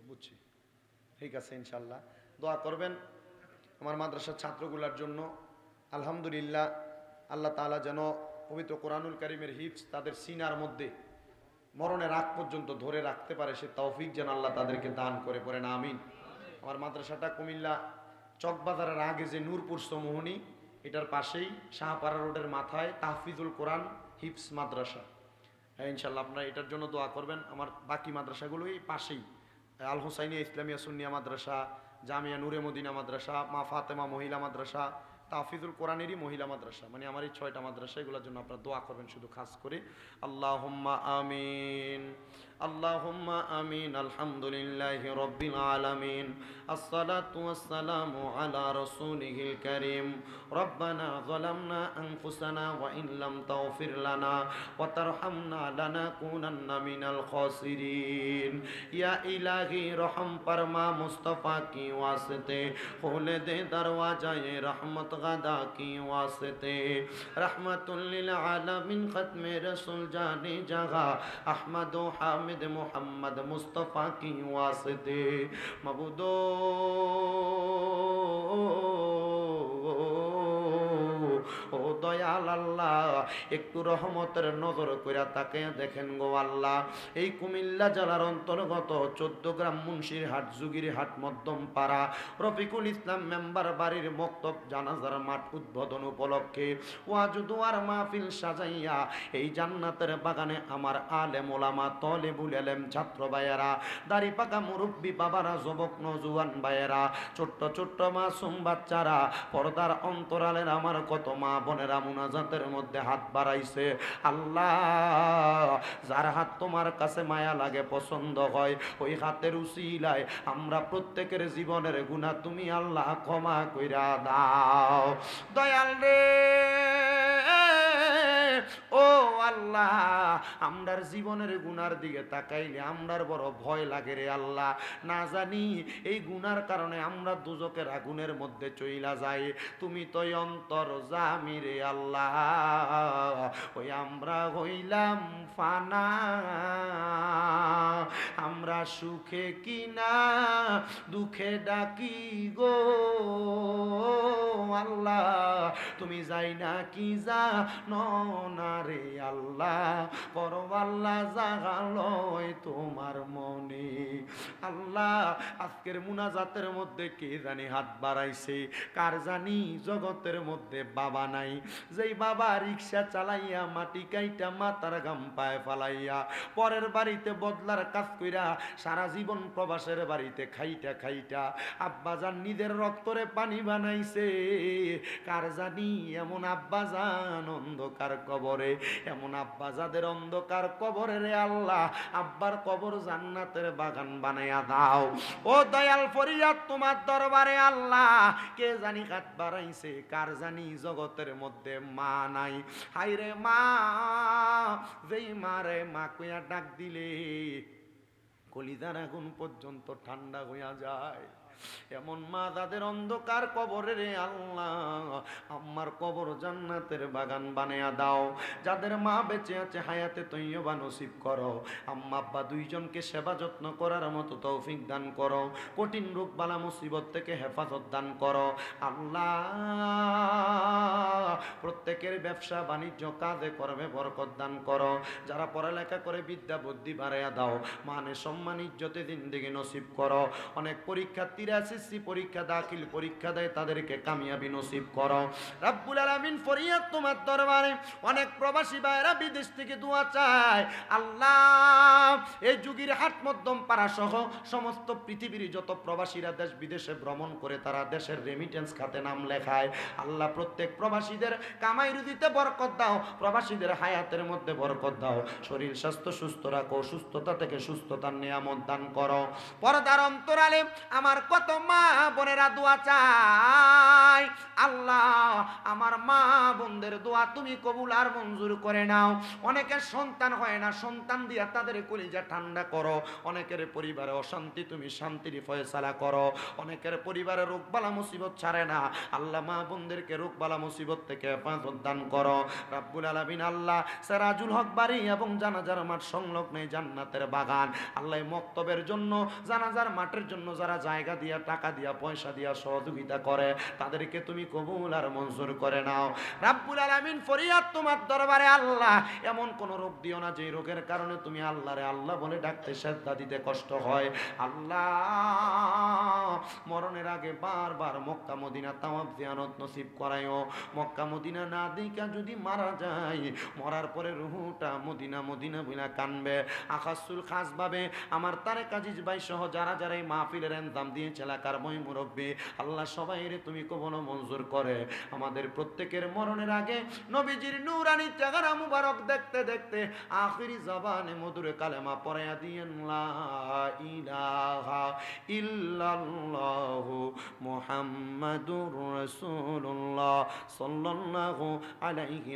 বুঝছি, ঠিক আছে ইনশাল্লাহ দোয়া করবেন আমার মাদ্রাসার ছাত্রগুলোর জন্য। আলহামদুলিল্লাহ, আল্লাহ তাআলা যেন পবিত্র কোরআনুল কারীমের হিফজ তাদের সিনার মধ্যে মরণের আগ পর্যন্ত ধরে রাখতে পারে, সে তৌফিক যেন আল্লাহ তাদেরকে দান করে, পড়েন আমিন। আমার মাদ্রাসাটা কুমিল্লা চকবাজারের আগে যে নূরপুর সমোহনী, এটার পাশেই শাহপাড়া রোডের মাথায় তাহফিজুল কোরআন হিফজ মাদ্রাসা। হ্যাঁ ইনশাল্লাহ আপনারা এটার জন্য দোয়া করবেন। আমার বাকি মাদ্রাসাগুলোই পাশেই, আল হুসাইনিয়া ইসলামিয়া সুন্নিয়া মাদ্রাসা, জামিয়া নূরে মদিনা মাদ্রাসা, মা ফাতেমা মহিলা মাদ্রাসা, তাহফিজুল কোরআনেরই মহিলা মাদ্রাসা, মানে আমার এই 6টা মাদ্রাসা, এগুলোর জন্য আপনারা দোয়া করবেন শুধু খাস করে। আল্লাহুম্মা আমিন, আল্লাহুম্মা আমিন। আলহামদুলিল্লাহি রাব্বিল আলামিন, আসসালাতু ওয়াসসালামু আলা রাসূলিহিল কারীম। রব্বানা যালামনা আনফুসানা ওয়া ইন লাম তাগফির লানা ওয়া তারহামনা লানাকুনান্না মিনাল খাসিরিন। ইয়া ইলাহি রহম ফরমা মুস্তাফা কি ওয়াসিতে, खोले दे दरवाज़ाए रहमत गदा की वास्ते। रहमतुल लिल आलमीन ख़त्म रसूल जाने जगह अहमद हामिद मोहम्मद मुस्तफ़ा की वास्ते। मबूदो ও দয়াল আল্লাহ, একটু রহমতের নজর কইরা তাকে দেখেন গো আল্লাহ। এই কুমিল্লা জেলার অন্তর্গত 14 গ্রাম মুন্সিরহাট, জুগিরহাট, মধ্যমপাড়া রফিকুল ইসলাম মেম্বার বাড়ির মক্তব জানাজার মাঠ উদ্বোধন উপলক্ষে ওয়াজ দুয়ার মাহফিল সাজাইয়া এই জান্নাতের বাগানে আমার আলেম ওলামা তলেবুল এলেম ছাত্র ভাইয়েরা, দাড়ি পাকা মুরব্বী বাবারা, যুবক নজওয়ান ভাইয়েরা, ছোট্ট ছোট্ট মাসুম বাচ্চারা, পর্দার অন্তরালের আমার কত মা বোনেরা মুনাজাতের মধ্যে হাত বাড়াইছে। আল্লাহ, যার হাত তোমার কাছে মায়া লাগে, পছন্দ হয়, ওই হাতের উসিলায় আমরা প্রত্যেকের জীবনের গুনাহ তুমি আল্লাহ ক্ষমা কইরা দাও দয়াল রে। ও আল্লাহ, আমরার জীবনের গুনার দিকে তাকাইলে আমরার বড় ভয় লাগে রে আল্লাহ। না জানি এই গুনার কারণে আমরা দুজকের আগুনের মধ্যে চইলা যাই। তুমি তো অন্তর জামি রে আল্লাহ। ওই আমরা হইলাম ফানা, আমরা সুখে কিনা দুঃখে ডাকি গো আল্লাহ। তুমি যাই না কি যা না রে আল্লাহ, পরওয়াল্লাহ জাগালয় তোমার মনে। আল্লাহ, আজকের মুনাজাতের মধ্যে কে জানি হাত বাড়াইছে, কার জানি জগতের মধ্যে বাবা নাই, যেই বাবা রিক্সা চালাইয়া মাটি কাইটা মাথার গাম পায়ে ফালাইয়া পরের বাড়িতে বদলার কাজ কইরা সারা জীবন প্রবাসের বাড়িতে খাইটা খাইটা আব্বাজান নিজের রক্তরে পানি বানাইছে। কার জানি এমন আব্বাজান অন্ধকার কবরে, এমন আব্বা যাদের অন্ধকার কবরে রে আল্লাহ, আব্বার কবর জান্নাতের বাগান বানাইয়া দাও। ও দয়াল, ফরিয়াদ তোমার দরবারে আল্লাহ। কে জানি হাত বাড়াইছে, কার জানি জগতের মধ্যে মা নাই। হাইরে মা, যেই মারে মা কইয়া ডাক দিলে কলিজার আগুন পর্যন্ত ঠান্ডা হইয়া যায়, এমন মা যাদের অন্ধকার কবরে রে আল্লাহ, আমার কবর জান্নাতের বাগান বানায়া দাও। যাদের মা বেঁচে আছে হায়াতে তৈয়বা নসিব করো। আম্মা আব্বা দুইজনকে সেবা যত্ন করার মতো তৌফিক দান করো। কঠিন রোগ বালা মুসিবত থেকে হেফাজত দান করো আল্লাহ। প্রত্যেকের ব্যবসা বাণিজ্য কাজে কর্মে বরকত দান করো। যারা পড়ালেখা করে বিদ্যা বুদ্ধি বাড়াইয়া দাও। মানে সম্মান ইজ্জতে জিন্দেগি নসিব করো। অনেক পরীক্ষার্থীরা এসএসসি পরীক্ষা দাখিল পরীক্ষা দেয়, তাদেরকে কামিয়াবি নসিব করো রব্বুল আলামিন। ফরিয়াদ তোমার দরবারে। অনেক প্রবাসী ভাইরা বিদেশ থেকে দোয়া চায় আল্লাহ। এই জুগিরহাট মধ্যমপাড়া সহ সমস্ত পৃথিবীর যত প্রবাসীরা দেশ বিদেশে ভ্রমণ করে তারা দেশের রেমিটেন্স খাতে নাম লেখায়। আল্লাহ, প্রত্যেক প্রবাসীদের কামাই রুজিতে বরকত দাও, প্রবাসীদের হায়াতের মধ্যে বরকত দাও। শরীর স্বাস্থ্য সুস্থ রাখো, সুস্থতা থেকে সুস্থতার নিয়ামত দান করো। পর্দার অন্তরালে আমার কত মা বোনেরা দোয়া চায়, আল্লাহ আমার মা বোনদের দোয়া তুমি কবুল আর মঞ্জুর করে নাও। অনেকের সন্তান হয় না, সন্তান দিয়া তাদের কলিজা ঠান্ডা করো। অনেকের পরিবারে অশান্তি, তুমি শান্তির ফয়সালা করো। অনেকের পরিবারে রোগবালা মুসিবত ছাড়ে না, আল্লাহ মা বোনদেরকে রোগবালা মুসিবত থেকে হেফাজত দান করো রব্বুল আলামিন। আল্লাহ সিরাজুল হক বাড়ি এবং জানাজার মাঠ সংলগ্ন জান্নাতের বাগান, আল্লাহ মক্তবের জন্য, জানাজার মাঠের জন্য যারা জায়গা দিয়া, টাকা দিয়া, পয়সা দিয়া সহযোগিতা করে, তাদেরকে তুমি কবুল আর মঞ্জুর করে নাও রব্বুল আলামিন। ফরিয়াদ তোমার দরবারে আল্লাহ, এমন কোন রোগ দিও না যে রোগের কারণে তুমি আল্লাহরে আল্লাহ বলে ডাকতে, সেজদা দিতে কষ্ট হয়। আল্লাহ মরণের আগে বারবার মক্কা মদিনা তাওয়াফ জিয়ারত নসিব করায়ও। মক্কা মদিনা না দেখা যদি মারা যায়, মরার পরে রুহুটা মদিনা মদিনা বইলা কানবে। আকাশুল খাস ভাবে আমার তারেক আজিজ ভাই সহ যারা যারা এই মাহফিলের ইন্তজাম দিয়েছে, এলাকার মই মুরব্বী, আল্লাহ সবাই রে তুমি কবুল মঞ্জুর করে। আমাদের প্রত্যেকের মরণের আগে নবীজির নূরানি চেহারা মুবারক দেখতে দেখতে আখিরি জবানে মধুর কালেমা পড়ায়া দিয়েন, লা ইলাহা ইল্লাল্লাহু মুহাম্মাদুর রাসূলুল্লাহ সাল্লাল্লাহু আলাইহি